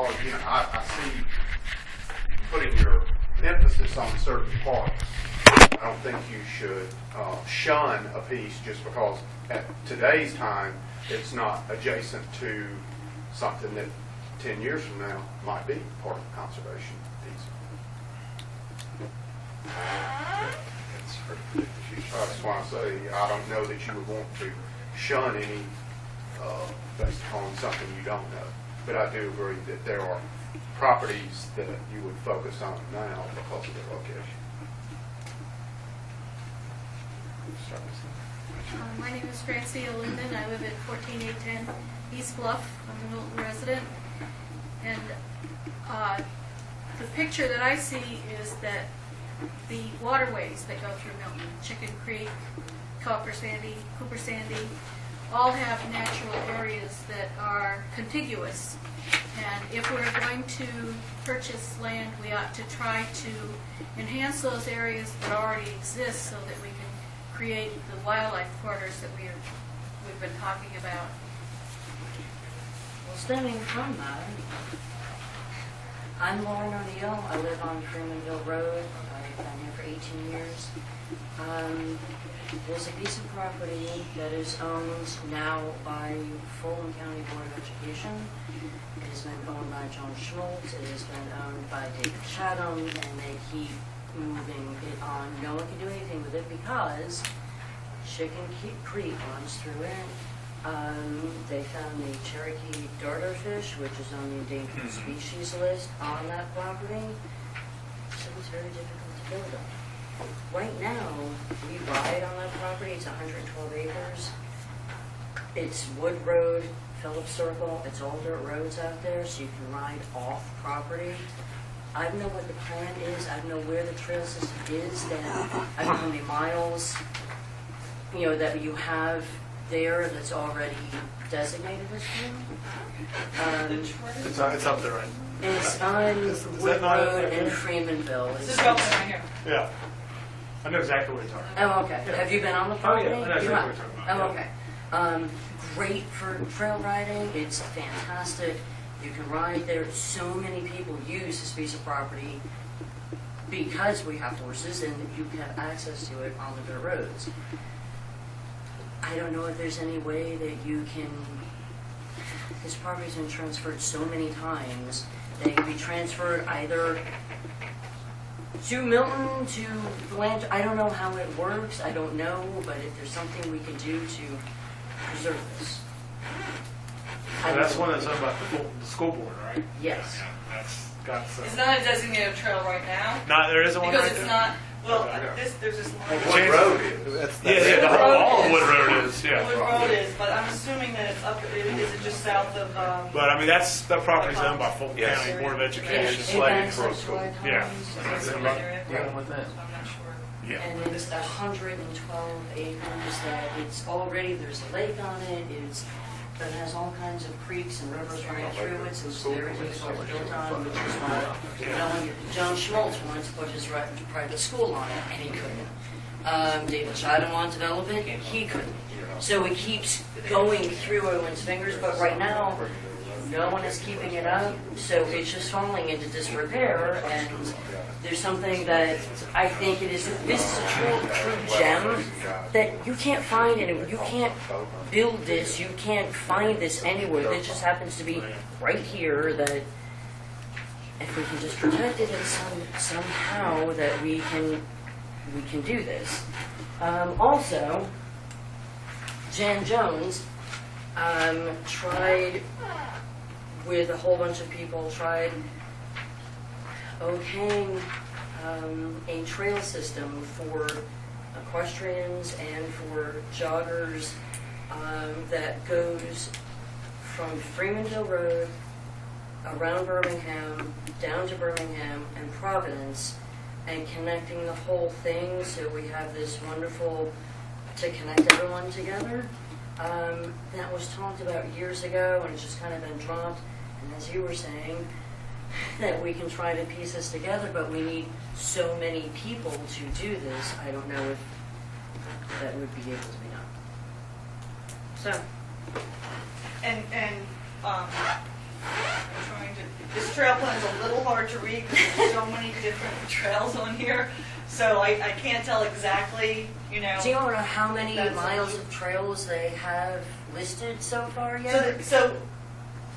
because, I see putting your emphasis on certain parts. I don't think you should shun a piece just because at today's time it's not adjacent to something that 10 years from now might be part of the conservation piece. I just want to say, I don't know that you would want to shun any based upon something you don't know. But I do agree that there are properties that you would focus on now because of their location. My name is Francia Linden. I live at 14810 East Bluff. I'm a Milton resident. And the picture that I see is that the waterways that go through Milton, Chicken Creek, Cooper Sandy, all have natural areas that are contiguous. And if we're going to purchase land, we ought to try to enhance those areas that already exist so that we can create the wildlife corridors that we've been talking about. Well, stemming from that, I'm Lauren O'Neill. I live on Freemanville Road. I've been here for 18 years. There's a piece of property that is owned now by Fulton County Board of Education. It has been owned by John Schmaltz. It has been owned by David Chatham, and they keep moving it on. No one can do anything with it because Chicken Creek runs through it. They found the Cherokee darterfish, which is on the endangered species list, on that property. So it's very difficult to build on. Right now, we ride on that property. It's 112 acres. It's Wood Road, Phillips Circle. It's all dirt roads out there, so you can ride off property. I don't know what the plan is. I don't know where the trail system is. I don't know how many miles, that you have there that's already designated as trail. It's up there, right? It's on Wood Road in Freemanville. This is right here. Yeah. I know exactly what you're talking about. Oh, okay. Have you been on the property? I know exactly what you're talking about. Oh, okay. Great for trail riding. It's fantastic. You can ride there. So many people use this piece of property because we have horses and you can have access to it on the dirt roads. I don't know if there's any way that you can. This property's been transferred so many times. They can be transferred either to Milton, to the land. I don't know how it works. I don't know, but if there's something we can do to preserve this. That's one that's owned by the school board, right? Yes. Yeah, that's got some. It's not a designated trail right now. There isn't one Because right it's there? not, well, Yeah. there's this line. What road is? Yeah, all of Wood Road is, yeah. Wood Road is, but I'm assuming that it's up, is it just south of, But I mean, that property's owned by Fulton Yes. County Board of Education. Slated for a school. Yeah. Is that right area? Dealing with that. So I'm not sure. Yeah. And it's 112 acres that it's already, there's a lake on it, but it has all kinds of creeks and rivers running through it, so it's very difficult to build on, which is why John Schmaltz wanted to put his private school on it, and he couldn't. David Chatham wanted to develop it, and he couldn't. So it keeps going through everyone's fingers, but right now, no one is keeping it up, so it's just falling into disrepair, and there's something that I think this is a true gem that you can't find anywhere. You can't build this, you can't find this anywhere. It just happens to be right here that if we can just protect it somehow that we can do this. Also, Jan Jones tried with a whole bunch of people, okaying a trail system for equestrians and for joggers that goes from Freemanville Road around Birmingham, down to Birmingham and Providence, and connecting the whole thing so we have this wonderful, to connect everyone together. That was talked about years ago and it's just kind of been dropped. And as you were saying, that we can try to piece this together, but we need so many people to do this. I don't know if that would be able to be done. So. And I'm trying to, trail plan is a little hard to read because there's so many different trails on here. So I can't tell exactly, Do you know how many That's miles a- of trails they have listed so far yet? So,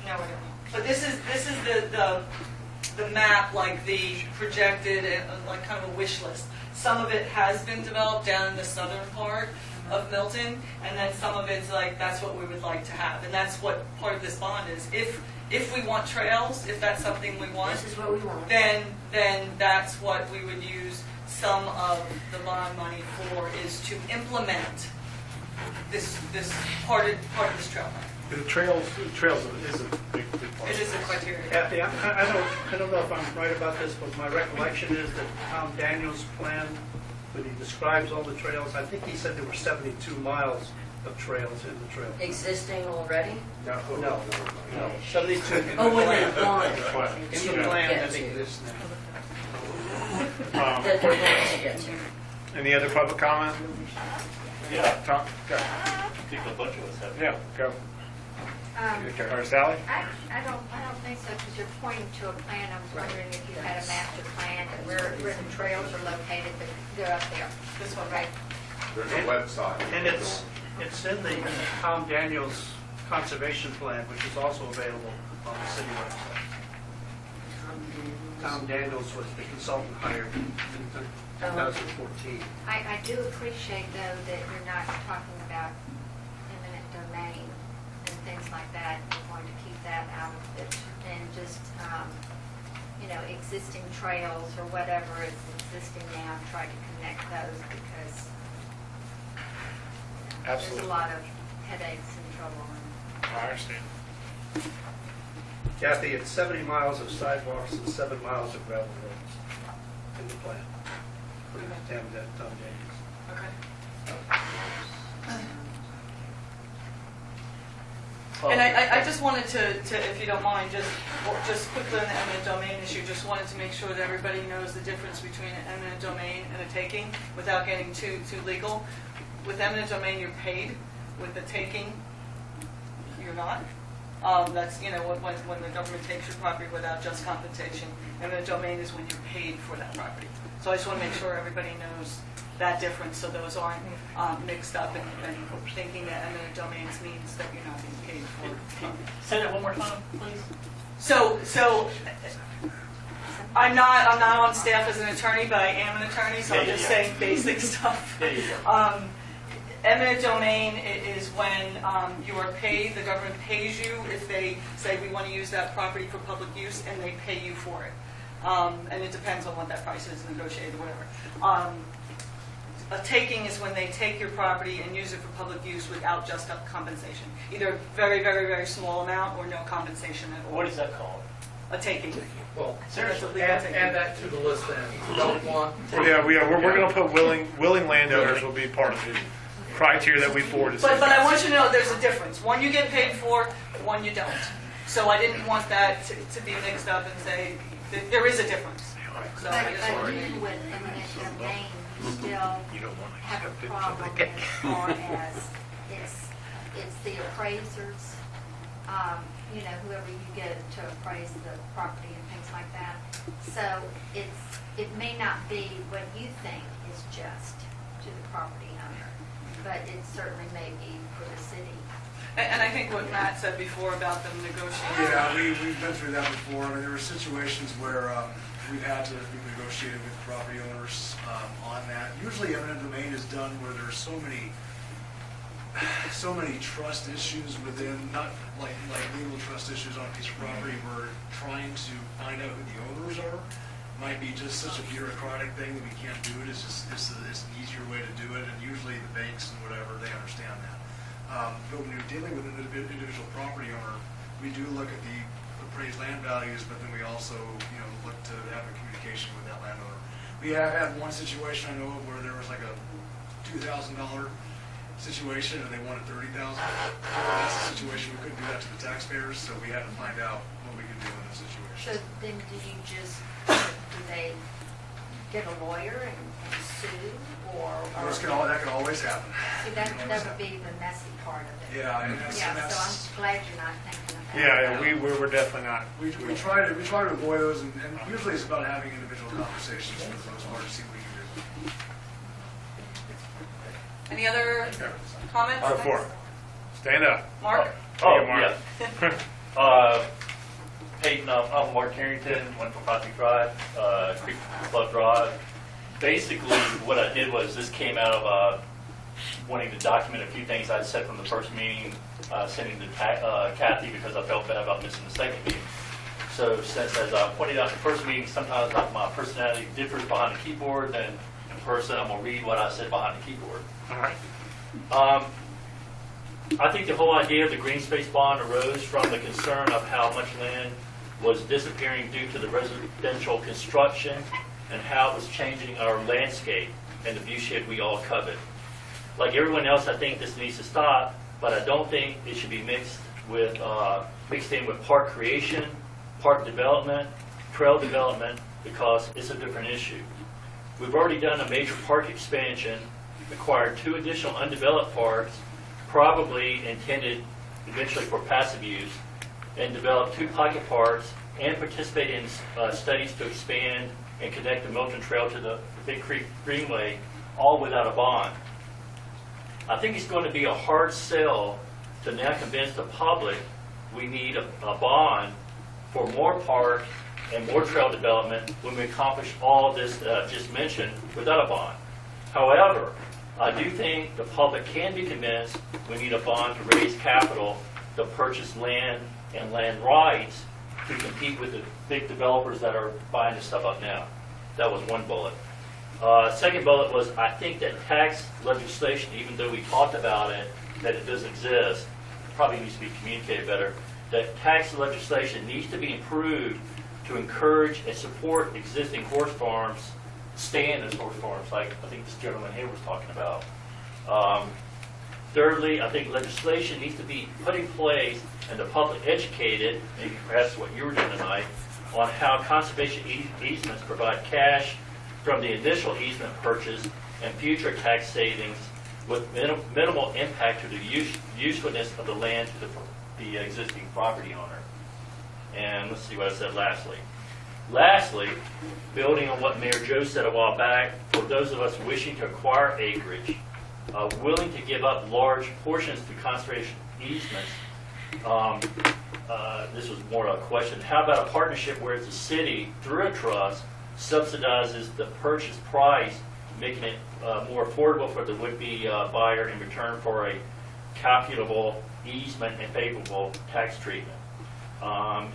no, I don't know. But this is the map, like the projected, like kind of a wish list. Some of it has been developed down in the southern part of Milton, and then some of it's like, that's what we would like to have. And that's what part of this bond is. If we want trails, if that's something we want, This is what we want. then that's what we would use some of the bond money for, is to implement this part of this trail plan. The trails is a big part. It is a criteria. Kathy, I don't know if I'm right about this, but my recollection is that Tom Daniels' plan, when he describes all the trails, I think he said there were 72 miles of trails in the trail. Existing already? No, 72 in the Oh, when plan. they want In the plan that exists now. that they're going to get to. Any other public comment? Yeah, Tom, go. I think the budget was heavy. Yeah, go. Um, Or Sally? I don't think so, because you're pointing to a plan. I was wondering if you had a master plan and where the trails are located, but they're up there. This one, Right. There's a website. And it's in the Tom Daniels Conservation Plan, which is also available on the city website. Tom Daniels was the consultant hired in 2014. I do appreciate, though, that you're not talking about eminent domain and things like that. You're going to keep that out of it, and just, existing trails or whatever is existing now, try to connect those, because there's Absolutely. a lot of headaches and trouble. I understand. Kathy, it's 70 miles of sidewalks and 7 miles of gravel roads in the plan for Tom Daniels. Okay. And I just wanted to, if you don't mind, just quickly on the eminent domain issue, just wanted to make sure that everybody knows the difference between an eminent domain and a taking, without getting too legal. With eminent domain, you're paid. With the taking, you're not. That's, when the government takes your property without just compensation. Eminent domain is when you're paid for that property. So I just want to make sure everybody knows that difference, so those aren't mixed up and thinking that eminent domains means that you're not being paid for. Say that one more time, please. So I'm not on staff as an attorney, but I am an attorney, so I'm just saying basic stuff. Eminent domain is when you are paid, the government pays you if they say we want to use that property for public use, and they pay you for it. And it depends on what that price is, negotiated or whatever. A taking is when they take your property and use it for public use without just compensation. Either a very, very, very small amount or no compensation at all. What is that called? A taking. Well, That's a legal add taking. that to the list then. You don't want. Yeah, we're going to put willing landowners will be part of the criteria that we forward to But I want you to know there's a difference. One you get paid for, one you don't. So I didn't want that to be mixed up and say that there is a difference. So I just But wanted to- even with eminent domain, you still have a problem as far as it's the appraisers, whoever you get to appraise the property and things like that. So it may not be what you think is just to the property owner, but it certainly may be for the city. And I think what Matt said before about them negotiating. Yeah, we've been through that before. I mean, there were situations where we've had to be negotiated with property owners on that. Usually eminent domain is done where there's so many trust issues within, not like legal trust issues on a piece of property, where trying to find out who the owners are might be just such a bureaucratic thing that we can't do it. It's an easier way to do it, and usually the banks and whatever, they understand that. But when you're dealing with an individual property owner, we do look at the appraised land values, but then we also, look to have a communication with that landowner. We have had one situation I know of where there was like a $2,000 situation and they wanted $30,000. That's a situation we couldn't do that to the taxpayers, so we had to find out what we could do in those So situations. then do they get a lawyer and sue, or? That could always happen. See, that would be the messy part of it. Yeah, and Yeah, so I'm glad you're not thinking of Yeah, we're definitely not. We try to avoid those, and usually it's about having individual conversations for the most part to see what we can do. Any other comments? R4. Stand up. Mark? Oh, Mark. yeah. Peyton, I'm Mark Carrington, 145 Drive, Creek Club Drive. Basically, what I did was this came out of wanting to document a few things I'd said from the first meeting, sending to Kathy because I felt bad about missing the second meeting. So since, as I pointed out in the first meeting, sometimes my personality differs behind the keyboard than in person, I'm going to read what I said behind the keyboard. All right. I think the whole idea of the Greenspace bond arose from the concern of how much land was disappearing due to the residential construction and how it was changing our landscape and the viewshed we all covet. Like everyone else, I think this needs to stop, but I don't think it should be mixed in with park creation, park development, trail development, because it's a different issue. We've already done a major park expansion, acquired 2 additional undeveloped parks, probably intended eventually for passive use, and developed 2 pocket parks, and participate in studies to expand and connect the Milton Trail to the Big Creek Greenway, all without a bond. I think it's going to be a hard sell to now convince the public we need a bond for more park and more trail development when we accomplish all this just mentioned without a bond. However, I do think the public can be convinced we need a bond to raise capital to purchase land and land rights to compete with the big developers that are buying this stuff up now. That was one bullet. Second bullet was, I think that tax legislation, even though we talked about it, that it doesn't exist, probably needs to be communicated better, that tax legislation needs to be improved to encourage and support existing horse farms, staying as horse farms, like I think this gentleman here was talking about. Thirdly, I think legislation needs to be put in place and the public educated, maybe perhaps what you were doing tonight, on how conservation easements provide cash from the initial easement purchase and future tax savings with minimal impact to the usefulness of the land to the existing property owner. And let's see what I said lastly. Lastly, building on what Mayor Joe said a while back, for those of us wishing to acquire acreage, willing to give up large portions to conservation easements, this was more a question. How about a partnership where the city, through a trust, subsidizes the purchase price, making it more affordable for the would-be buyer in return for a calculable easement and favorable tax treatment?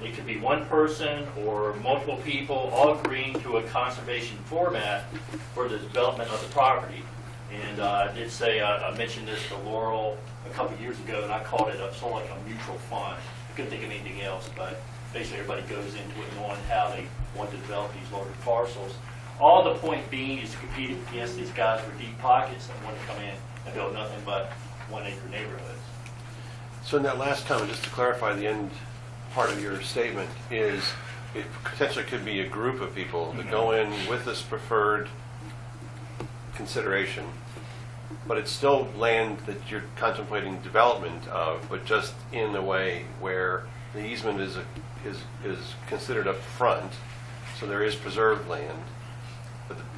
It could be one person or multiple people all agreeing to a conservation format for the development of the property. And I did say, I mentioned this to Laurel a couple of years ago, and I called it sort of like a mutual fund. I couldn't think of anything else, but basically everybody goes into it knowing how they want to develop these larger parcels. All the point being is to compete against these guys with deep pockets that want to come in and build nothing but 1-acre neighborhoods. So in that last comment, just to clarify the end part of your statement, is it potentially could be a group of people that go in with this preferred consideration, but it's still land that you're contemplating development of, but just in a way where the easement is considered up front, so there is preserved land,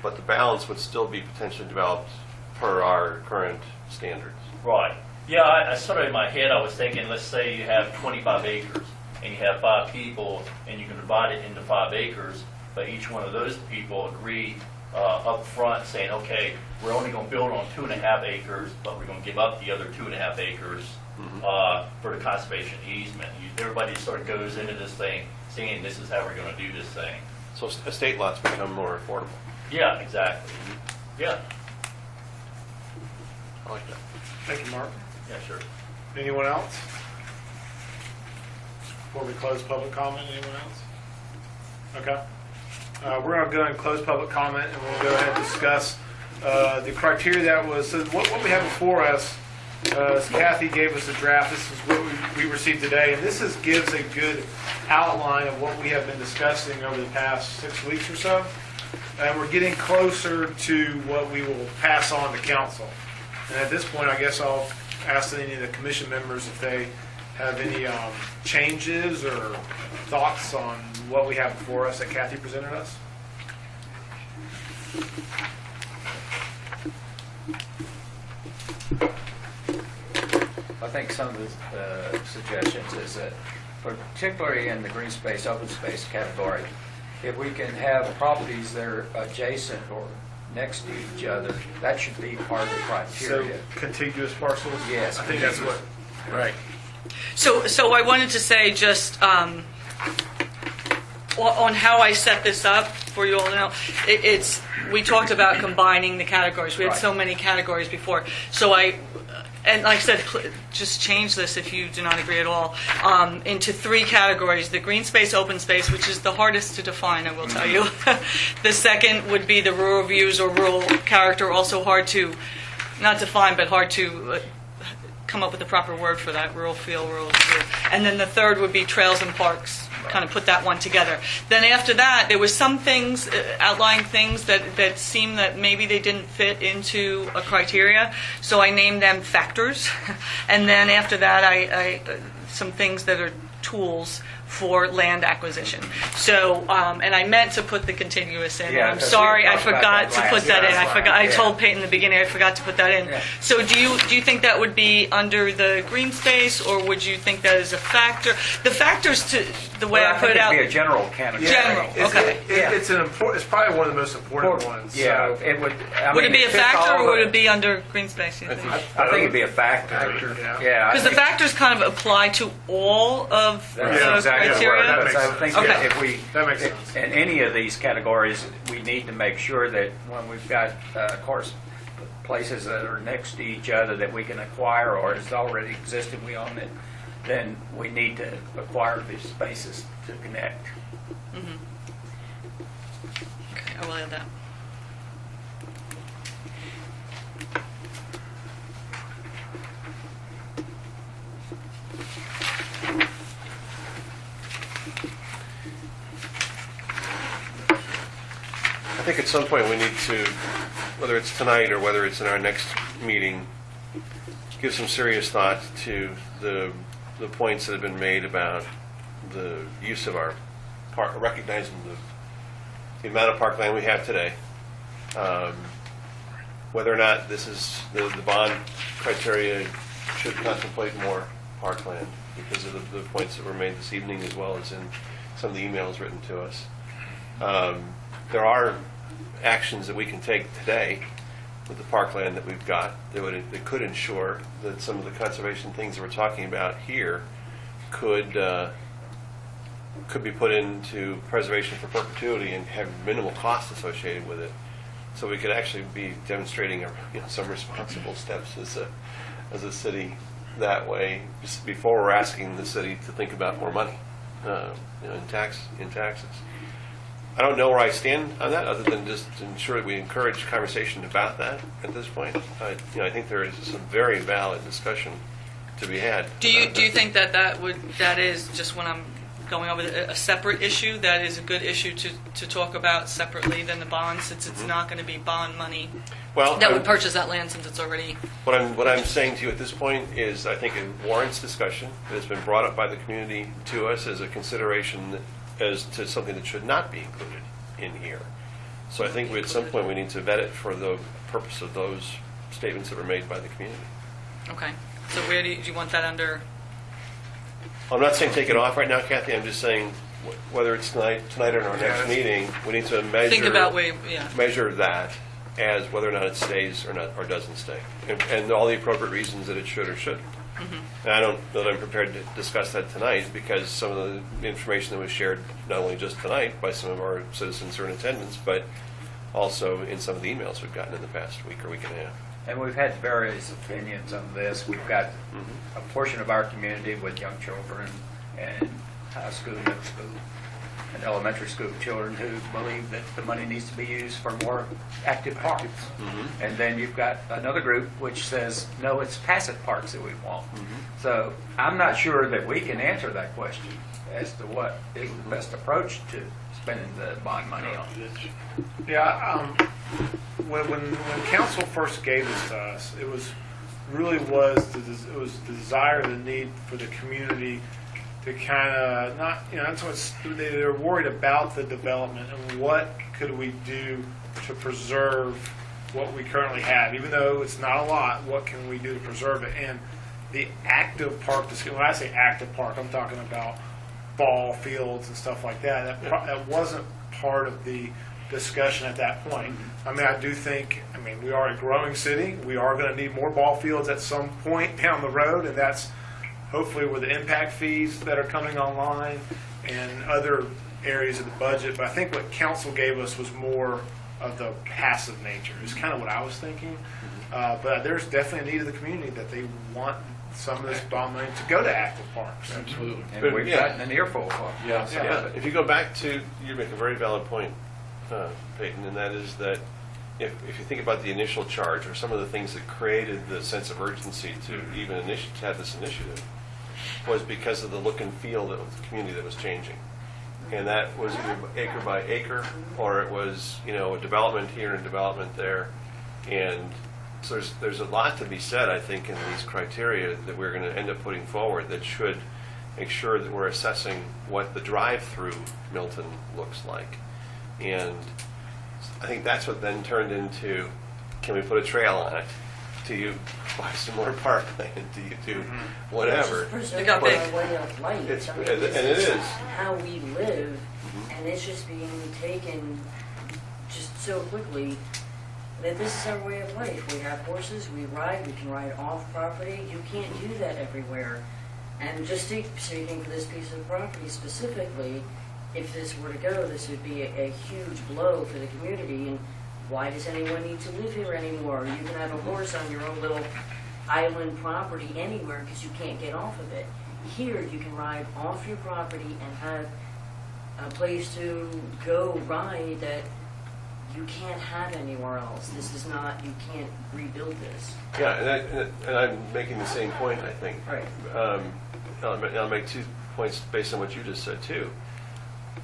but the balance would still be potentially developed per our current standards. Right. Yeah, I sort of in my head I was thinking, let's say you have 25 acres and you have 5 people and you can divide it into 5 acres, but each one of those people agree up front saying, okay, we're only going to build on 2.5 acres, but we're going to give up the other 2.5 acres for the conservation easement. Everybody sort of goes into this thing saying this is how we're going to do this thing. So estate lots become more affordable. Yeah, exactly. Yeah. I like that. Thank you, Mark. Yeah, sure. Anyone else? Before we close public comment, anyone else? Okay. We're going to go and close public comment, and we'll go ahead and discuss the criteria that was, so what we have before us. Kathy gave us a draft. This is what we received today, and this gives a good outline of what we have been discussing over the past 6 weeks or so. And we're getting closer to what we will pass on to council. And at this point, I guess I'll ask any of the commission members if they have any changes or thoughts on what we have before us that Kathy presented us? I think some of the suggestions is that, particularly in the green space, open space category, if we can have properties that are adjacent or next to each other, that should be part of the So criteria. contiguous parcels? Yes, I think that's what, right. So I wanted to say just on how I set this up for you all to know, we talked about combining the categories. We had Right. so many categories before. And like I said, just change this if you do not agree at all, into 3 categories. The green space, open space, which is the hardest to define, I will tell you. The second would be the rural views or rural character, also hard to, not define, but hard to come up with the proper word for that, rural feel, rural view. And then the third would be trails and parks, kind of put that one together. Then after that, there was some things, outlying things that seemed that maybe they didn't fit into a criteria, so I named them factors. And then after that, I some things that are tools for land acquisition. So, and I meant to put the contiguous in. Yeah, I'm 'cause sorry, we I talked about forgot that to put last that in. time. I forgot. I Yeah. told Peyton in the beginning I forgot to put that in. Yeah. So, do you think that would be under the green space, or would you think that is a factor? The factors to the way Well, I put it out. think it'd be a general category. General, okay. It's an important. It's probably one of the most important ones. Yeah, So. it would. I Would mean, it be a fits factor, all or would the- it be under green space? You think? I think it'd be a factor. Factor, yeah. Yeah, I Because the think factors kind of apply to all of that's Yeah, the exactly criteria. right. That makes So I sense. think Okay. that if we, That makes sense. in any of these categories, we need to make sure that when we've got, of course, places that are next to each other that we can acquire or is already existing, we own it, then we need to acquire these spaces to connect. Okay, I will add that. I think at some point we need to, whether it's tonight or whether it's in our next meeting, give some serious thought to the points that have been made about the use of our park, recognizing the amount of parkland we have today. Whether or not this is, the bond criteria should contemplate more parkland because of the points that were made this evening as well as in some of the emails written to us. There are actions that we can take today with the parkland that we've got that could ensure that some of the conservation things that we're talking about here could be put into preservation for perpetuity and have minimal cost associated with it. So we could actually be demonstrating some responsible steps as a city that way, just before we're asking the city to think about more money in taxes. I don't know where I stand on that, other than just to ensure that we encourage conversation about that at this point. I think there is some very valid discussion to be had. Do you about that. think that is just when I'm going over a separate issue, that is a good issue to talk about separately than the bond, since it's not going to be bond money Well, that would purchase that land since it's already. what I'm saying to you at this point is I think it warrants discussion. It has been brought up by the community to us as a consideration as to something that should not be included in here. So I think at some point we need to vet it for the purpose of those statements that were made by the community. Okay. So where do you want that under? I'm not saying take it off right now, Kathy. I'm just saying whether it's tonight or in our next meeting, we need to measure Think about where, yeah. measure that as whether or not it stays or doesn't stay, and all the appropriate reasons that it should or shouldn't. And I don't know that I'm prepared to discuss that tonight because some of the information that was shared not only just tonight by some of our citizens who are in attendance, but also in some of the emails we've gotten in the past week or week and a half. And we've had various opinions on this. We've got a portion of our community with young children and high school, middle school, and elementary school children who believe that the money needs to be used for more active parks. And then you've got another group which says, no, it's passive parks that we want. So I'm not sure that we can answer that question as to what is the best approach to spending the bond money on. Yeah, when council first gave this to us, it was really was it was the desire, the need for the community to kind of not, that's what they're worried about the development and what could we do to preserve what we currently have, even though it's not a lot. What can we do to preserve it? And the active park, when I say active park, I'm talking about ball fields and stuff like that. That wasn't part of the discussion at that point. I mean, I do think, we are a growing city. We are going to need more ball fields at some point down the road, and that's hopefully with the impact fees that are coming online and other areas of the budget. But I think what council gave us was more of the passive nature, is kind of what I was thinking. But there's definitely a need of the community that they want some of this bond money to go to active parks. Absolutely. And we've gotten an earful of them. Yeah. If you go back to, you make a very valid point, Peyton, and that is that if you think about the initial charge or some of the things that created the sense of urgency to even have this initiative was because of the look and feel of the community that was changing. And that was either acre by acre, or it was, a development here and development there. And so there's a lot to be said, I think, in these criteria that we're going to end up putting forward that should make sure that we're assessing what the drive-through Milton looks like. And I think that's what then turned into, can we put a trail on it? Do you buy some more parkland? Do you do whatever? It's just preserving got big. our way of life. And it is. How we live, and it's just being taken just so quickly that this is our way of life. We have horses, we ride, we can ride off property. You can't do that everywhere. And just speaking for this piece of property specifically, if this were to go, this would be a huge blow for the community. And why does anyone need to live here anymore? You can have a horse on your own little island property anywhere because you can't get off of it. Here, you can ride off your property and have a place to go ride that you can't have anywhere else. This is not, you can't rebuild this. Yeah, and I'm making the same point, I think. Right. I'll make 2 points based on what you just said, too.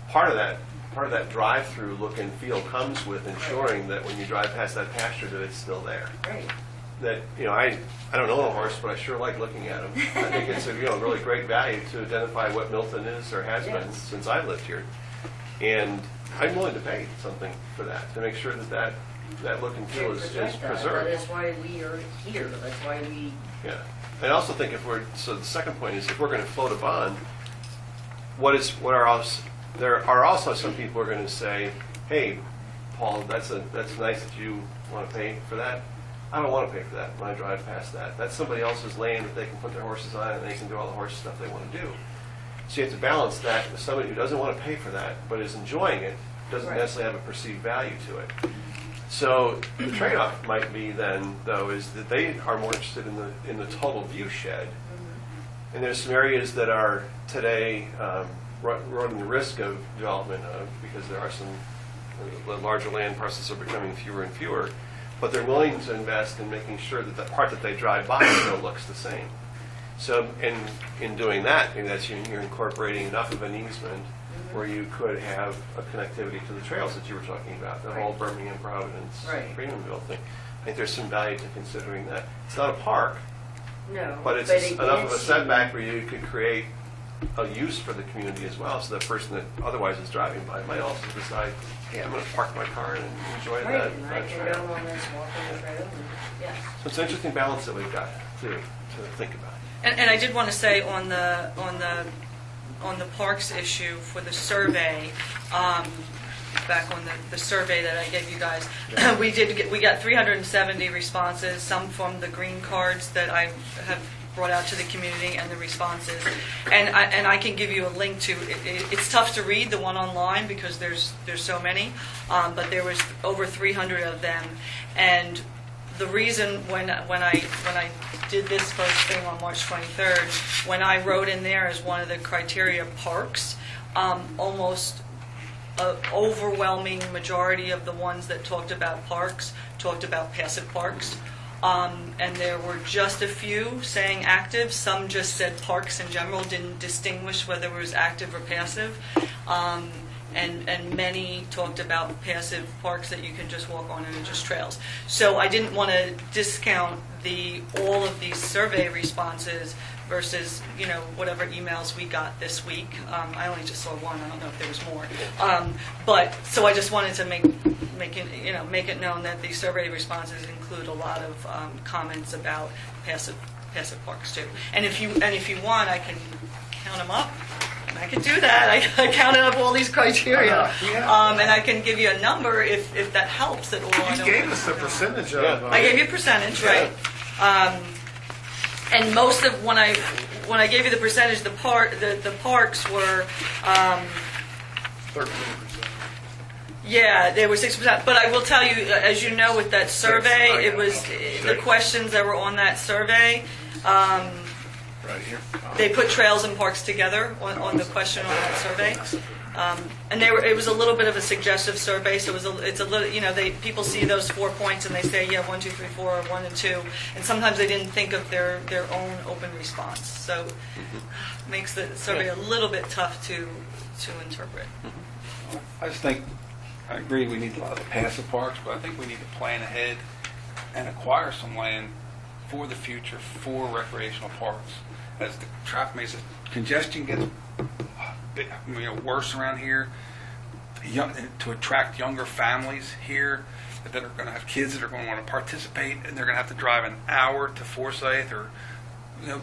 Part of that drive-through look and feel comes with ensuring that when you drive past that pasture that it's still there. Right. That, I don't own a horse, but I sure like looking at them. I think it's a really great value to identify what Milton is or has been since I've lived here. And I'm willing to pay something for that, to make sure that look and feel is preserved. That is why we are here. That's why we... Yeah. I also think so the second point is if we're going to float a bond, there are also some people who are going to say, hey, Paul, that's nice that you want to pay for that. I don't want to pay for that when I drive past that. That's somebody else's land that they can put their horses on and they can do all the horse stuff they want to do. So you have to balance that with somebody who doesn't want to pay for that but is enjoying it, doesn't necessarily have a perceived value to it. So the trade-off might be then, though, is that they are more interested in the total view shed. And there's some areas that are today running the risk of development because there are some larger land parcels are becoming fewer and fewer, but they're willing to invest in making sure that the part that they drive by still looks the same. So in doing that, maybe that's you're incorporating enough of an easement where you could have a connectivity to the trails that you were talking about, the whole Birmingham, Providence, Freemanville thing. I think there's some value to considering that. It's not a park, but it's enough of a setback where you could create a use for the community as well, so the person that otherwise is driving by might also decide, hey, I'm going to park my car and enjoy that and I can trail. go on this walking trail. So it's an interesting balance that we've got to think about. And I did want to say on the parks issue for the survey, back on the survey that I gave you guys, we got 370 responses, some from the green cards that I have brought out to the community and the responses, and I can give you a link to it's tough to read the one online because there's so many, but there was over 300 of them. And the reason when I did this first thing on March 23rd, when I wrote in there as one of the criteria parks, almost an overwhelming majority of the ones that talked about parks talked about passive parks. And there were just a few saying active. Some just said parks in general, didn't distinguish whether it was active or passive. and many talked about passive parks that you can just walk on and just trails. So I didn't want to discount all of these survey responses versus, whatever emails we got this week. I only just saw one. I don't know if there was more. But so I just wanted to make it known that these survey responses include a lot of comments about passive parks too. And if you want, I can count them up. I can do that. I counted up all these criteria, and I can give you a number if that helps at all. You gave us the percentage of. I gave you a percentage, right? And most of when I gave you the percentage, the parks were 13%. Yeah, they were 6%. But I will tell you, as you know, with that survey, it was the questions that were on that survey. Right here. They put trails and parks together on the question on that survey. And it was a little bit of a suggestive survey, so it's a little, people see those 4 points and they say, 1, 2, 3, 4, or 1 and 2, and sometimes they didn't think of their own open response. So it makes the survey a little bit tough to interpret. I just think, I agree we need a lot of the passive parks, but I think we need to plan ahead and acquire some land for the future for recreational parks. As the traffic, as congestion gets worse around here, to attract younger families here that are going to have kids that are going to want to participate, and they're going to have to drive an hour to Forsyth or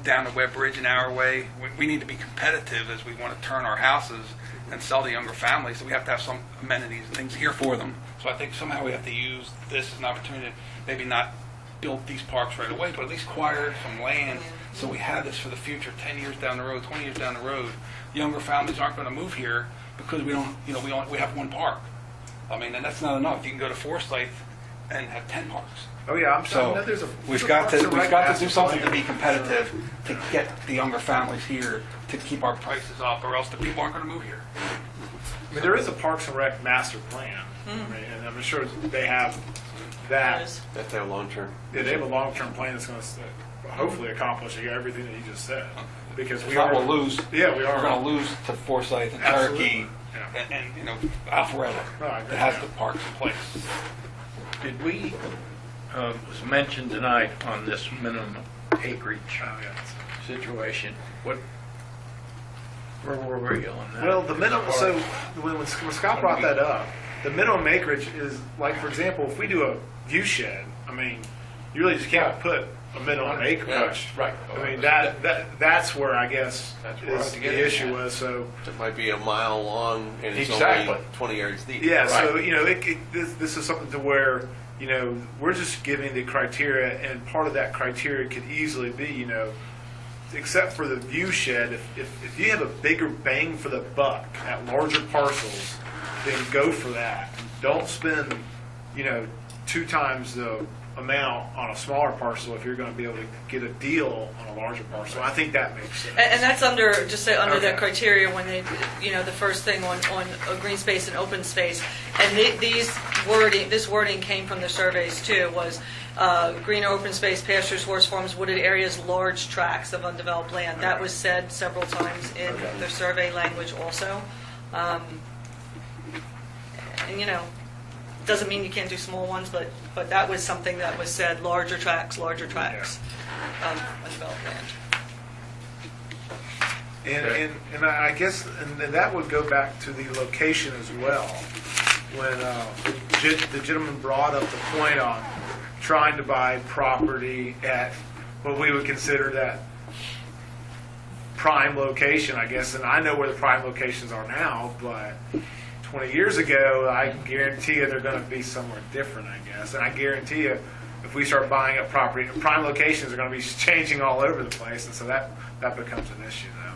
down the Webb Bridge an hour away. We need to be competitive as we want to turn our houses and sell to younger families. So we have to have some amenities and things here for them. So I think somehow we have to use this as an opportunity to maybe not build these parks right away, but at least acquire some land so we have this for the future, 10 years down the road, 20 years down the road. Younger families aren't going to move here because we have one park. I mean, and that's not enough. You can go to Forsyth and have 10 parks. Oh yeah, I'm So sure there's we've got to do something to be competitive to get the younger families here to keep our prices up, or else the people aren't going to move here. I mean, there is a Parks and Rec master plan, and I'm sure they have that. That's their long-term. Yeah, they have a long-term plan that's going to hopefully accomplish everything that you just said. Because we We'll are lose. Yeah, we are. We're going to lose to Forsyth and Cherokee and Alpharetta that has the parks in place. Did we, was mentioned tonight on this minimum acreage situation, where were we on that? Well, the minimum, so when Scott brought that up, the minimum acreage is, like, for example, if we do a view shed, I mean, you really just can't put a minimum acreage. Right. I mean, that's where I guess the issue was, so. It might be a mile long and it's Exactly. only 20 yards deep. Yeah, so, this is something to where, we're just giving the criteria, and part of that criteria could easily be, except for the view shed, if you have a bigger bang for the buck at larger parcels, then go for that. Don't spend, 2 times the amount on a smaller parcel if you're going to be able to get a deal on a larger parcel. I think that makes sense. And that's under that Okay. criteria when they, the first thing on a green space and open space. And this wording came from the surveys too, was green or open space, pastures, horse farms, wooded areas, large tracts of undeveloped land. That was said several times in the survey language also. And doesn't mean you can't do small ones, but that was something that was said, larger tracts of undeveloped land. And I guess and that would go back to the location as well. When the gentleman brought up the point on trying to buy property at what we would consider that prime location, I guess, and I know where the prime locations are now, but 20 years ago, I guarantee you they're going to be somewhere different, I guess. And I guarantee you, if we start buying up property, prime locations are going to be changing all over the place, and so that becomes an issue, though.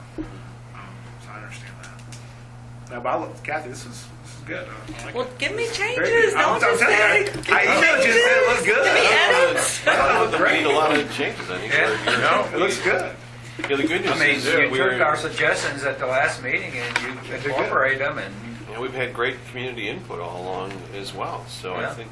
So I understand that. Now, but Kathy, this is good. I like Well, it. give me Very changes. good. I'm Don't just telling say. you, I just said it looked good. Give me edits. It looked great. A lot of changes, I think. It looks good. Yeah, the good news I mean, is you we're, took our suggestions at the last meeting and you incorporate them, and we've had great community input all along as well. So I Yeah. think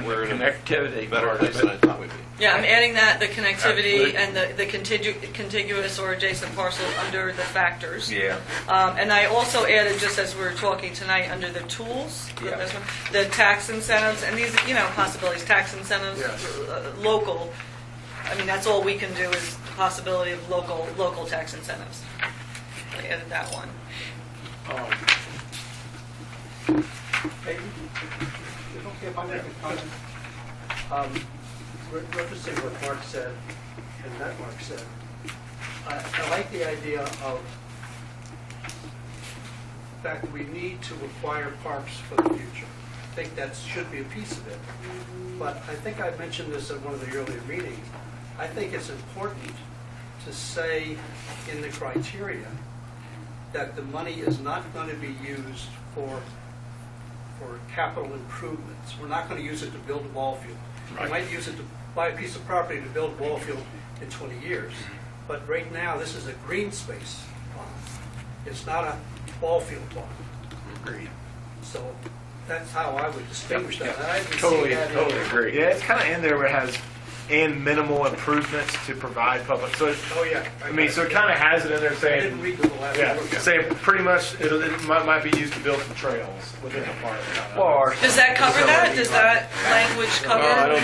we're in a Connectivity better part place of than I it. thought we'd be. Yeah, I'm adding that, the connectivity and the contiguous or adjacent parcels under the factors. Yeah. And I also added, just as we were talking tonight, under the tools, Yeah. this one, the tax incentives, and these, possibilities, tax incentives, local. I mean, that's all we can do is the possibility of local tax incentives. I added that one. Hey, is it okay if I make a comment? Referencing what Mark said, and that Mark said, I like the idea of the fact that we need to acquire parks for the future. I think that should be a piece of it. But I think I mentioned this at one of the earlier meetings. I think it's important to say in the criteria that the money is not going to be used for capital improvements. We're not going to use it to build a ball field. We might use it to buy a piece of property to build a ball field in 20 years. But right now, this is a green space bond. It's not a ball field bond. Agreed. So that's how I would distinguish that. I haven't seen Totally that in- agree. Yeah, it's kind of in there where it has and minimal improvements to provide public. So, Oh, yeah. I mean, so it kind of has it in there I saying, didn't read the last yeah, one. saying pretty much it might be used to build some trails within the park. Or Does that cover that? Does that language cover? I don't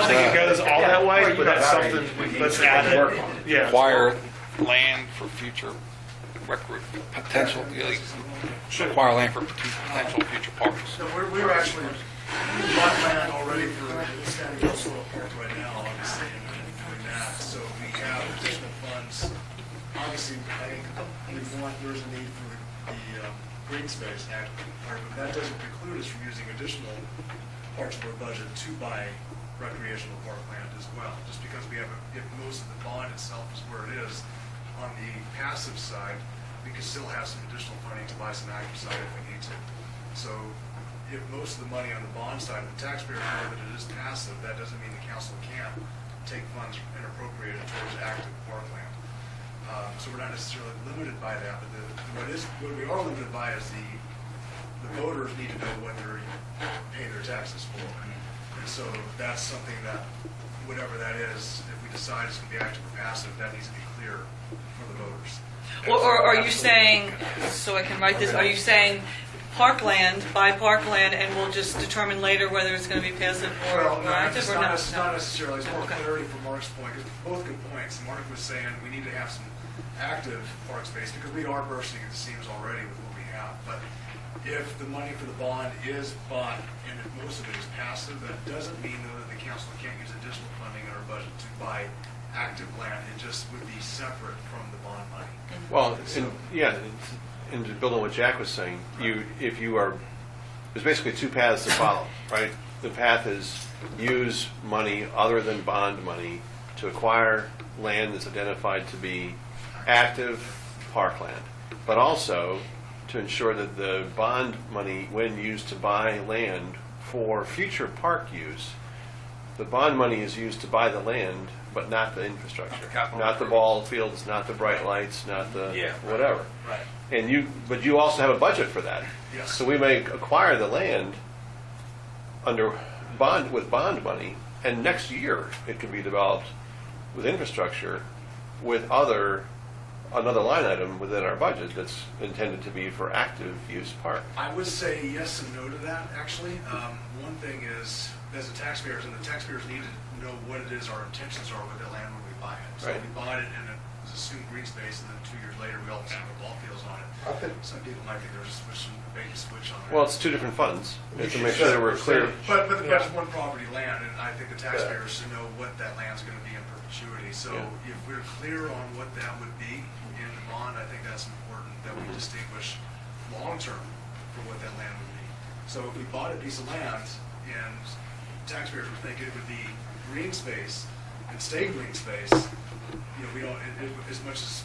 think it goes all that way, but that's something that's added. Yeah. Acquire land for future potential, acquire land for potential future parks. So we're actually bought land already for Gilsborough Park right now, obviously, and doing that. So we have additional funds. Obviously, I think there's a need for the Greenspace Act, but that doesn't preclude us from using additional parts of our budget to buy recreational park land as well. Just because if most of the bond itself is where it is, on the passive side, we could still have some additional funding to buy some active side if we need to. So if most of the money on the bond side, the taxpayers know that it is passive, that doesn't mean the council can't take funds and appropriate it towards active parkland. So we're not necessarily limited by that, but what we are limited by is the voters need to know what they're paying their taxes for. And so that's something that, whatever that is, if we decide it's going to be active or passive, that needs to be clear for the voters. Or are you saying, so I can write this, are you saying parkland, buy parkland, and we'll just determine later whether it's going to be passive or Well, no, active it's or not, not? it's not necessarily. It's more Okay. clarity from Mark's point, because both good points. Mark was saying we need to have some active park space, because we are bursting at the seams already with what we have. But if the money for the bond is bought, and if most of it is passive, that doesn't mean, though, that the council can't use additional funding in our budget to buy active land. It just would be separate from the bond money. Well, and to build on what Jack was saying, there's basically two paths to follow, right? The path is use money other than bond money to acquire land that's identified to be active parkland, but also to ensure that the bond money, when used to buy land for future park use, the bond money is used to buy the land, but not the infrastructure, not the ball fields, not the bright lights, not the whatever. Right. But you also have a budget for that. Yes. So we may acquire the land with bond money, and next year it could be developed with infrastructure with another line item within our budget that's intended to be for active use park. I would say yes and no to that, actually. One thing is, as the taxpayers need to know what it is our intentions are with the land when we buy it. So Right. we bought it and it was assumed green space, and then 2 years later, we all of a sudden have ball fields on it. Some people might think there's a bait and switch on it. Well, it's two different funds. We have to make sure that we're clear. But it's one property land, and I think the taxpayers should know what that land's going to be in perpetuity. So if we're clear on what that would be in the bond, I think that's important that we distinguish long-term for what that land would be. So if we bought a piece of land and taxpayers were thinking it would be green space and stay green space, we don't, as much as,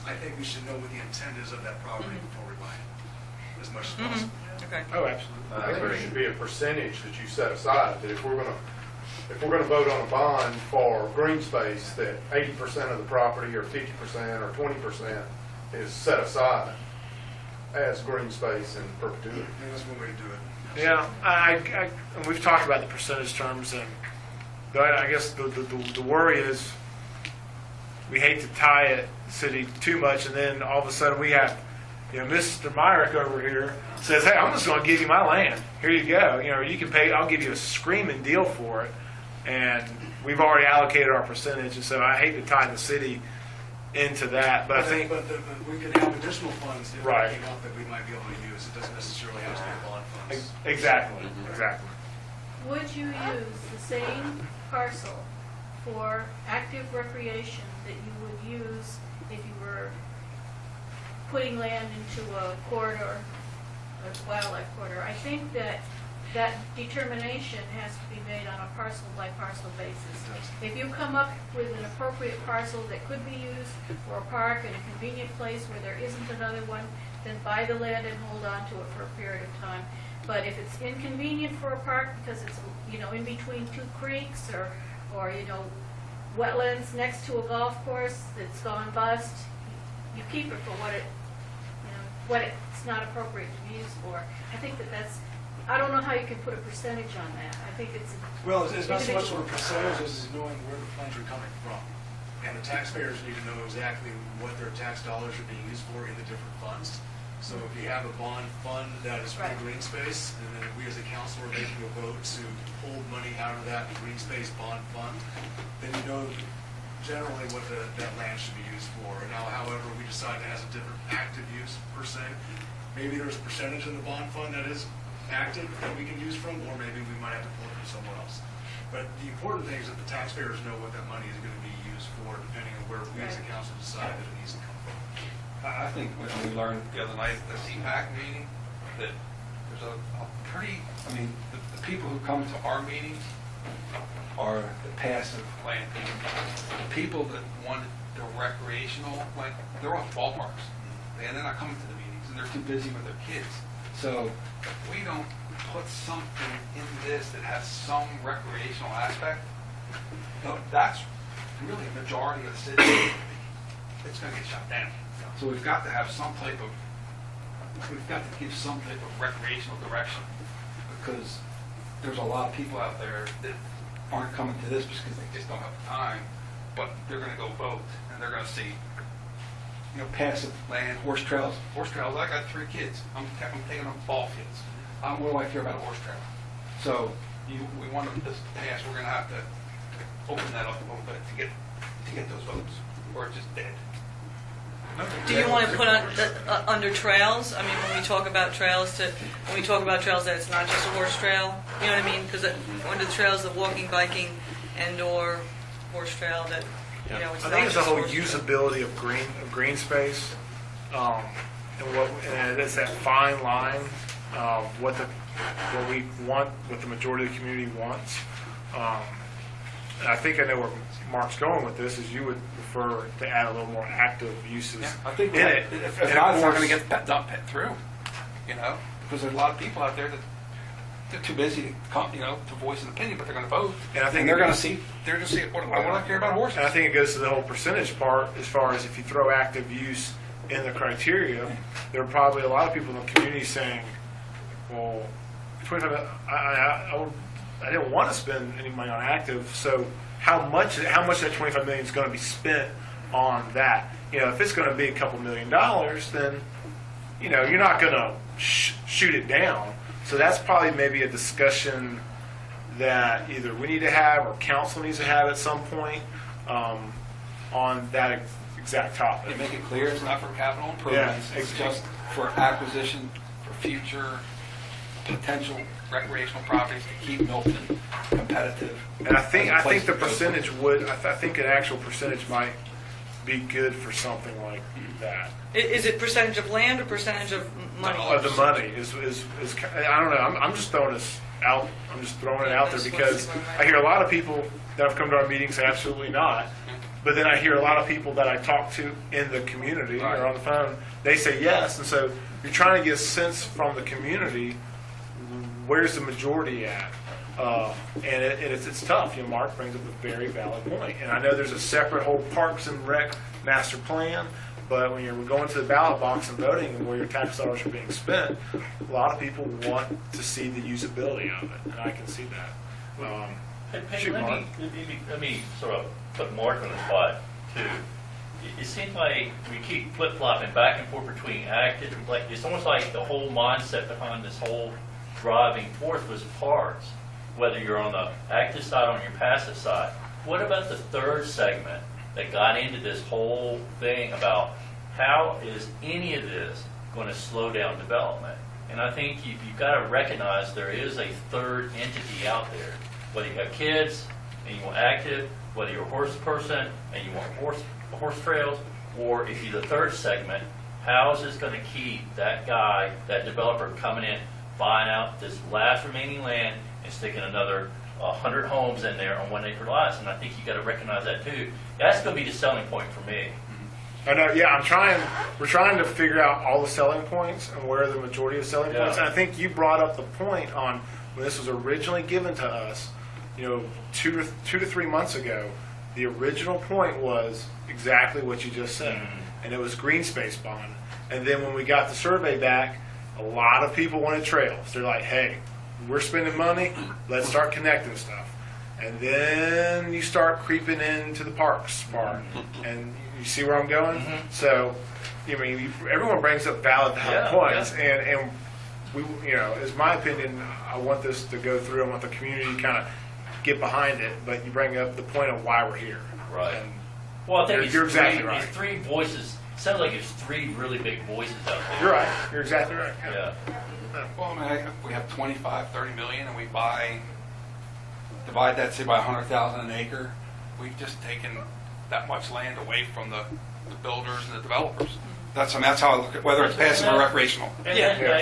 I think we should know what the intent is of that property before we buy it, as much as possible. Okay. Oh, absolutely. I think there should be a percentage that you set aside, that if we're gonna vote on a bond for green space, that 80% of the property, or 50%, or 20% is set aside as Greenspace in perpetuity. And that's one way to do it. Yeah, and we've talked about the percentage terms, and I guess the worry is we hate to tie it city too much, and then all of a sudden we have, Mr. Myrick over here says, hey, I'm just going to give you my land. Here you go. You can pay. I'll give you a screaming deal for it, and we've already allocated our percentage, and so I hate to tie the city into that, but I think But we could have additional funds if Right. they came up that we might be able to use. It doesn't necessarily have to be bond funds. exactly. Would you use the same parcel for active recreation that you would use if you were putting land into a corridor, a wildlife corridor? I think that determination has to be made on a parcel by parcel basis. If you come up with an appropriate parcel that could be used for a park in a convenient place where there isn't another one, then buy the land and hold on to it for a period of time. But if it's inconvenient for a park because it's, in between two creeks or wetlands next to a golf course that's gone bust, you keep it for what it's not appropriate to be used for. I think that's, I don't know how you can put a percentage on that. I think it's Well, it's not so much individual. of a percentage as knowing where the funds are coming from. And the taxpayers need to know exactly what their tax dollars are being used for in the different funds. So if you have a bond fund that is for Right. Greenspace, and then we as a council are making a vote to hold money out of that Greenspace bond fund, then you know generally what that land should be used for. Now, however, we decide it has a different active use per se, maybe there's a percentage in the bond fund that is active that we can use from, or maybe we might have to pull it from somewhere else. But the important thing is that the taxpayers know what that money is going to be used for, depending on where we as a council decide that it needs to come from. I think when we learned the other night at the CPAC meeting that there's a pretty, the people who come to our meetings are the passive land people. The people that want the recreational, they're off the ballparks. And they're not coming to the meetings, and they're too busy with their kids. So if we don't put something in this that has some recreational aspect, that's really a majority of the city. It's going to get shut down. So we've got to have we've got to give some type of recreational direction, because there's a lot of people out there that aren't coming to this because they just don't have the time, but they're going to go vote, and they're going to see, passive land, horse trails. Horse trails, I got 3 kids. I'm taking them to ball fields. What do I care about a horse trail? So we want this to pass. We're going to have to open that up a little bit to get those votes, or it's just dead. Do you want to put under trails? I mean, when we talk about trails, that it's not just a horse trail. You know what I mean? Because under the trails, the walking, biking, and/or horse trail. That it's I not think it's the just whole horse trail. usability of green space, and it's that fine line of what we want, what the majority of the community wants. And I think I know where Mark's going with this. Is you would prefer to add a little more active uses I think in it. if And not, of it's not going course- to get dumped through, because there's a lot of people out there that they're too busy to come, to voice an opinion, but they're going to vote. And I think they're it going to goes- see, what do I care about horses? And I think it goes to the whole percentage part, as far as if you throw active use in the criteria, there are probably a lot of people in the community saying, well, 25, I didn't want to spend any money on active, so how much of that 25 million is going to be spent on that? If it's going to be a couple $1 million, then, you're not going to shoot it down. So that's probably maybe a discussion that either we need to have or council needs to have at some point on that exact topic. You make it clear it's not for capital improvements, Yeah, it's just for acquisition, for future potential recreational properties to keep Milton competitive. And I think as a place the to go to. percentage would, I think an actual percentage might be good for something like that. Is it percentage of land or percentage of money? The money is I don't know. I'm just throwing this out. I'm just throwing it out there because I hear a lot of people that have come to our meetings say absolutely not. But then I hear a lot of people that I talk to in the community or on the phone, they say yes. And so you're trying to get a sense from the community, where's the majority at? And it's tough. Mark brings up a very valid point. And I know there's a separate whole Parks and Rec master plan, But when you're going to the ballot box and voting and where your tax dollars are being spent, a lot of people want to see the usability of it, and I can see that. Hey, Shoot, let Mark. let me sort of put Mark on the spot, too. It seems like we keep flip-flopping back and forth between active, like, it's almost like the whole mindset behind this whole driving forth was parts, whether you're on the active side or on your passive side. What about the third segment that got into this whole thing about how is any of this going to slow down development? And I think you've got to recognize there is a third entity out there. Whether you have kids and you want active, whether you're a horse person and you want horse trails, or if you're the third segment, how is this going to keep that guy, that developer coming in, buying out this last remaining land and sticking another 100 homes in there on 1 acre lots? And I think you got to recognize that too. That's going to be the selling point for me. I know, yeah, we're trying to figure out all the selling points and where the majority of selling points. And I think you brought up the point on when this was originally given to us, 2 to 3 months ago, the original point was exactly what you just said. And it was Greenspace bond. And then when we got the survey back, a lot of people wanted trails. They're like, hey, we're spending money, let's start connecting stuff. And then you start creeping into the parks part. And you see where I'm going? So, everyone brings up valid points. And we, it's my opinion, I want this to go through. I want the community to kind of get behind it. But you bring up the point of why we're here. Right. And Well, I think you're exactly right. It's three voices. Sounds like it's three really big voices out there. You're right. You're exactly right. Yeah. Well, if we have 25, 30 million and we divide that, say, by 100,000 an acre, we've just taken that much land away from the builders and the developers. That's how I look at whether it's passive or recreational.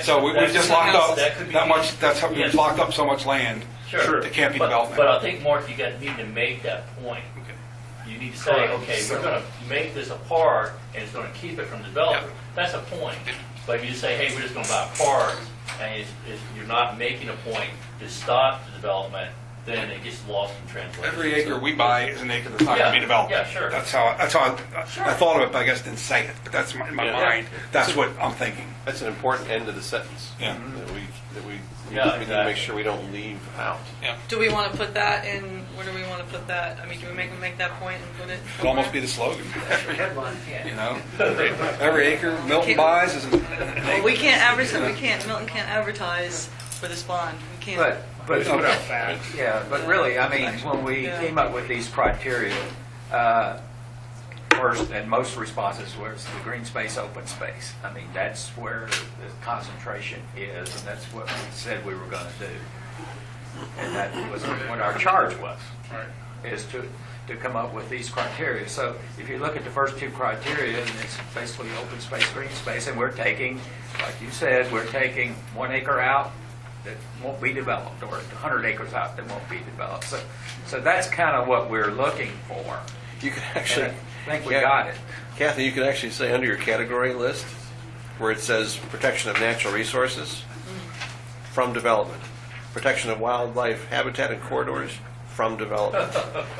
So we just locked up that much. That's how we've locked up so much land. Sure. It can't be developed. But I think, Mark, you need to make that point. You need to say, okay, we're going to make this a park, and it's going to keep it from development. That's a point. But if you just say, hey, we're just going to buy parks, and you're not making a point to stop the development, then it gets lost in translation. Every acre we buy is an acre that's not going to be developed. Yeah, sure. That's how I thought of it, but I guess didn't say it. But that's in my mind. That's what I'm thinking. That's an important end of the sentence. Yeah. That we Yeah, need to make sure we don't leave out. Yeah. Do we want to put that in, where do we want to put that? I mean, do we make that point and put it? Could almost be the slogan. Every acre Milton buys is an acre. Well, we can't advertise, Milton can't advertise for this bond. We can't. But Put out facts. yeah, but really, I mean, when we came up with these criteria, first and most responses was the green space, open space. I mean, that's where the concentration is, and that's what we said we were going to do. And that was what our charge was, is to come up with these criteria. So if you look at the first two criteria, and it's basically open space, green space, and we're taking, like you said, we're taking 1 acre out that won't be developed, or 100 acres out that won't be developed. So that's kind of what we're looking for. You could actually, And I think we got it. Kathy, you could actually say under your category list, where it says protection of natural resources from development, protection of wildlife habitat and corridors from development,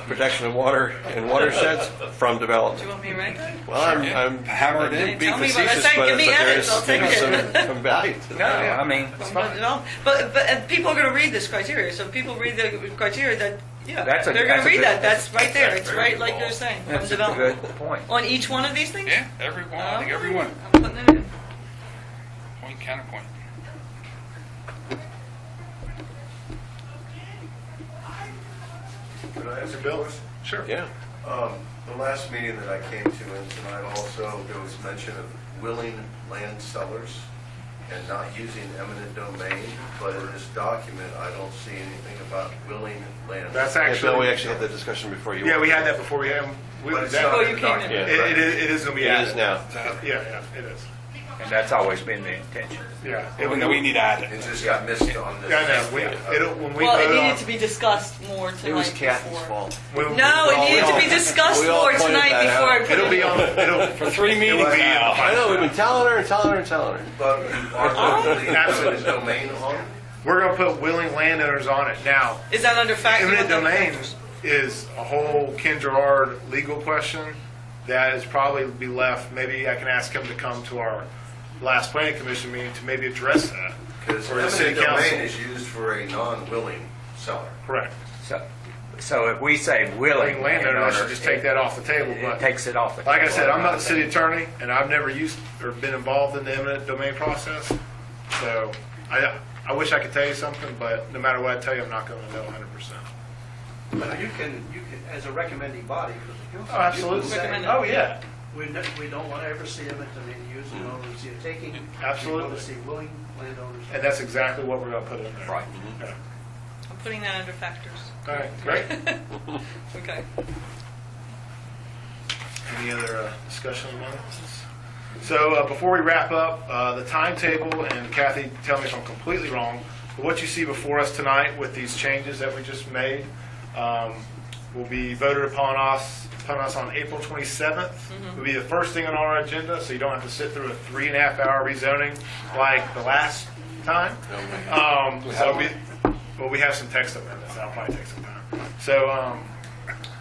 protection of water and watersheds from Do development. you want me to write that? Well, I'm Hammer it in. being Tell me what I facetious, say. but Give me there edits. is I'll take maybe some value to No, that. I mean, it's fine. But and people are going to read this criteria. So if people read the criteria, that That's a- they're going that's to a read good- that. That's right there. It's right like you're saying from That's a development. good point. On each one of these things. Yeah, every one. I think every one. I'm putting it in. Point, counterpoint. Could I ask Bill? Sure. Yeah. The last meeting that I came to, and tonight also, there was mention of willing land sellers and not using eminent domain, but in this document, I don't see anything about willing land. That's Yeah, actually. Bill, we actually had that discussion before you. Yeah, we had that before we had. But it's that- not Oh, in you the came in. document. Yeah. it is going to be It added. is now. Yeah, it is. And that's always been the intention. Yeah. We need to add it. It just got missed on this. Yeah, I know. When we Well, it vote needed on, to be discussed more tonight. It was Kathy's before. fault. when- No, it needed to be discussed we all more pointed tonight that before out. I put It'll it be in. on. For 3 meetings now. I know, we've been telling her and telling her and telling her. But you are going to leave eminent domain on? We're going to put willing landowners on it now. Is that under fact? Eminent domain is a whole Ken Gerard legal question that is probably be left, maybe I can ask him to come to our last planning commission meeting to maybe address that. Because For the city eminent council. domain is used for a non-willing seller. Correct. So if we say willing Landowner, I should just take that off the table, It but takes it off the table. like I said, I'm not the city attorney, and I've never used or been involved in the eminent domain process. So I wish I could tell you something, but no matter what I tell you, I'm not going to know 100%. But you can, as a recommending body for the council. Oh, absolutely. you can say, Recommend it. Oh, yeah. We don't want to ever see eminent domain used, we don't want to see it taking. Absolutely. We want to see willing landowners. And that's exactly what we're going to put in there. Right. Yeah. I'm putting that under factors. All right, great. Okay. Any other discussion on this? So before we wrap up, the timetable, and Kathy, tell me if I'm completely wrong, but what you see before us tonight with these changes that we just made will be voted upon us on April 27th. Will be the first thing on our agenda, so you don't have to sit through a 3.5-hour rezoning like the last time. We have some text amendments. That'll probably take some time. So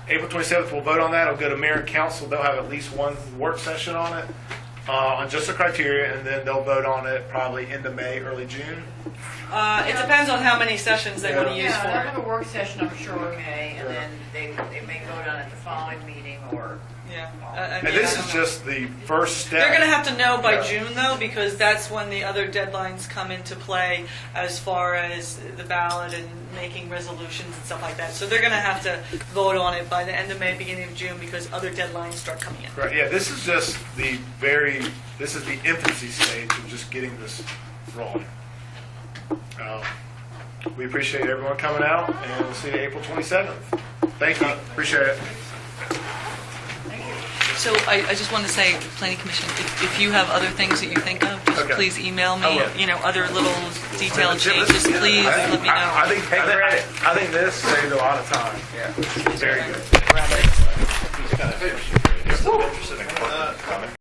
April 27th, we'll vote on that. It'll go to mayor and council. They'll have at least one work session on it, on just the criteria, and then they'll vote on it probably end of May, early June. It depends on how many sessions they want to use Yeah, for they'll it. have a work session, I'm sure, in May, and then they may vote on it the following meeting, or, Yeah. And this is just the first step. They're going to have to know by Yeah. June, though, because that's when the other deadlines come into play as far as the ballot and making resolutions and stuff like that. So they're going to have to vote on it by the end of May, beginning of June, because other deadlines start coming in. Right, yeah, this is just this is the infancy stage of just getting this rolling. We appreciate everyone coming out, and we'll see you April 27th. Thank you, appreciate it. So I just want to say, Planning Commission, if you have other things that you think of, just Okay. please email I me, will. other little detailed changes, please let me know. I think this saved a lot of time. Yeah. Very good. Just kind of interested in comment.